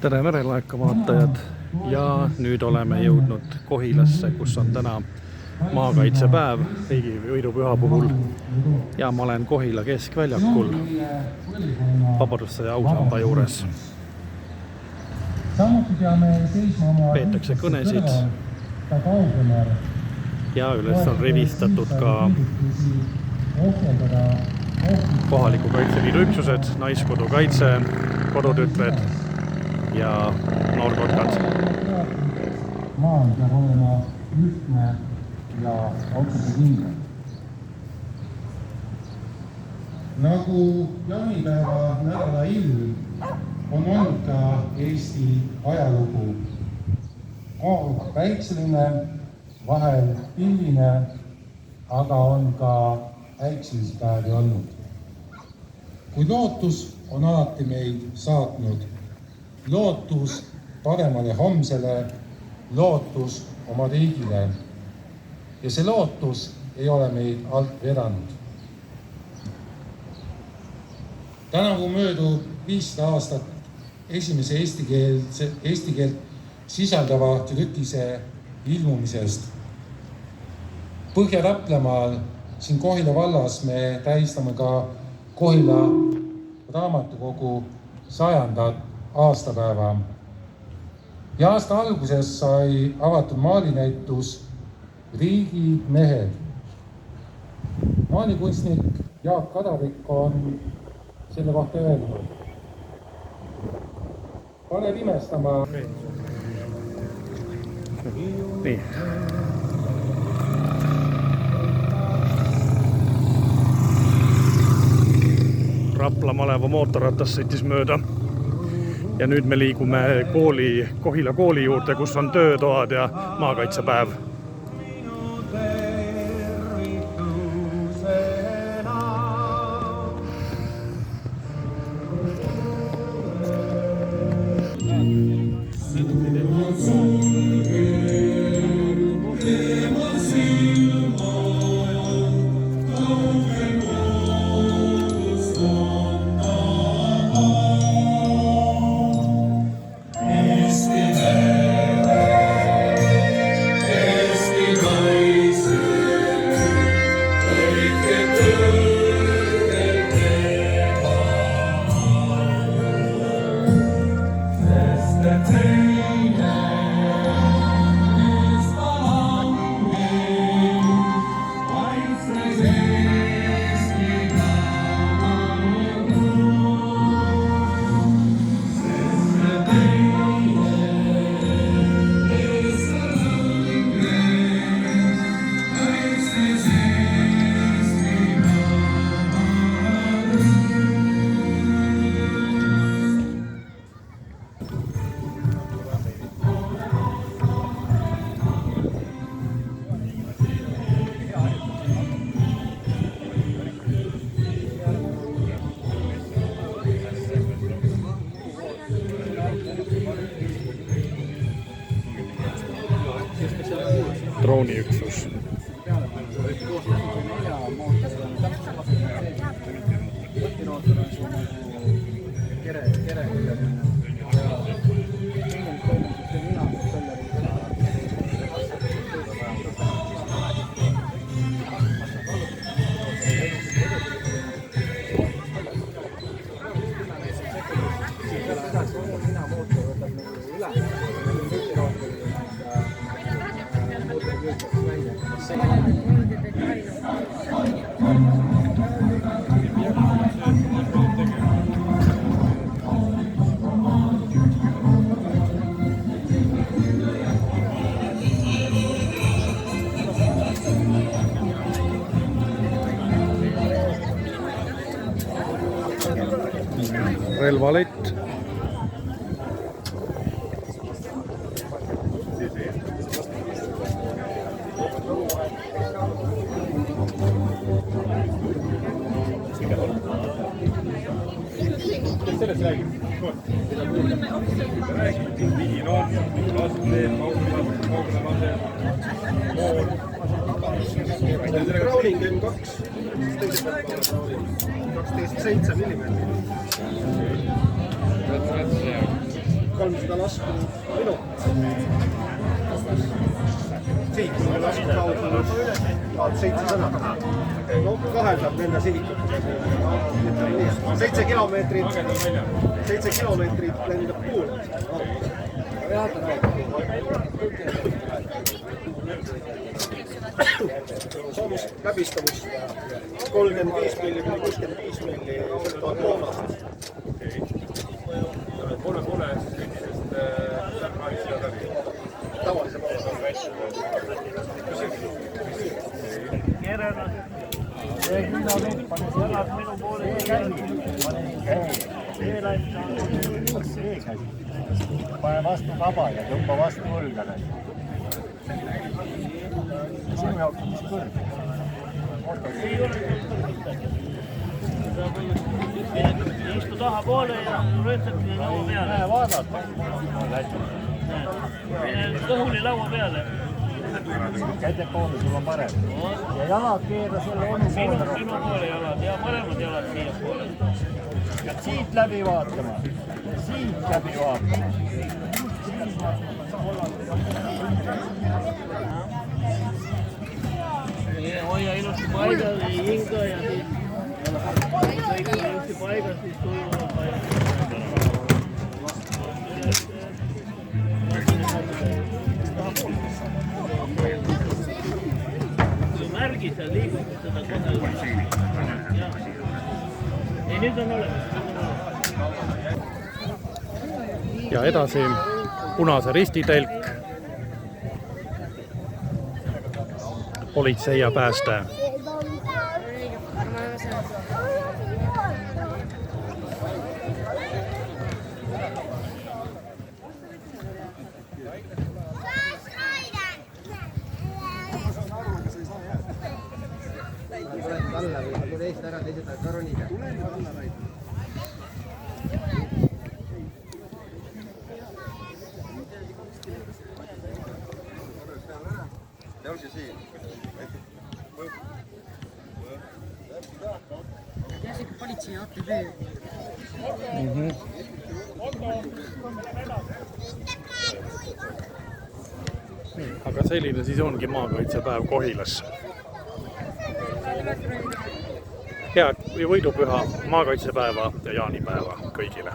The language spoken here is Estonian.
Tere merelaeka vaatajad ja nüüd oleme jõudnud Kohilasse, kus on täna maakaitsepäev riigi võidupüha puhul ja ma olen Kohila keskväljakul Vabadussõja ausamba juures. Peetakse kõnesid ja üles on rivistatud ka kohaliku Kaitseliidu üksused, Naiskodukaitse, Kodutütred ja noorkotkad. Maan peab olema ühtne ja otsusekindel. Nagu jaanipäeva nädala ilm on olnud ka Eesti ajalugu. Päikseline, vahel pilline, aga on ka päikselispäevi olnud. Kuid lootus on alati meid saatnud. Lootus paremale homsele, lootus oma riigile. Ja see lootus ei ole meid alt vedanud. Tänavu möödub 500 aastat esimese eesti keelt sisaldava trükise ilmumisest. Põhja-Raplamaal, siin Kohila vallas me tähistame ka Kohila raamatukogu 100. aastapäeva. Ja aasta alguses sai avatud maalinäitus Riigi mehed. Maalikunstnik Jaak Kadavik on selle kohta öelnud. Pane imestama. Nii. Rapla maleva mootorratas sõitis mööda. Ja nüüd me liigume Kohila kooli juurde, kus on töötoad ja maakaitsepäev. Drooniüksus. Relvalett. Sellest räägib. Viinoon, laastee, kauglamase, mool. Browning M2. 12,7 mm. 300 lasku minutit. Sihikule lasku kaudu 700. No kahel saab nende sihikutega. 7 kilomeetrit lendab kuule. Soomust läbistavus 35 milli kuni 65 milli sõltuvad moonast. Pole sellisest särmaist ja läbi. Tavalise moonast. Jalad minu poole ei käi. Pane vastu kaba ja tõmba vastu õlga. Sinu jaoks on mis kõrg. Istu tahapoole ja röötsati laua peale. Näe vaadata. Kõhuli laua peale. Käte poole, sul on parem. Ja jalad keera selle onu poole. Minu poole jalad ja mõlemad jalad siia poole. Ja siit läbi vaatama. Siit läbi vaatama. Hoia ilusti paigal, ei hinga ja siis kõik on ilusti paigal, siis toimuvad paigal. Kui märgi seal liigub seda kohe. Ei, nüüd on olemas. ja edasi Punase Risti telk, politsei ja pääste. Politsei ATV. Aga selline siis ongi maakaitsepäev Kohilas. Head võidupüha, maakaitsepäeva ja jaanipäeva kõigile!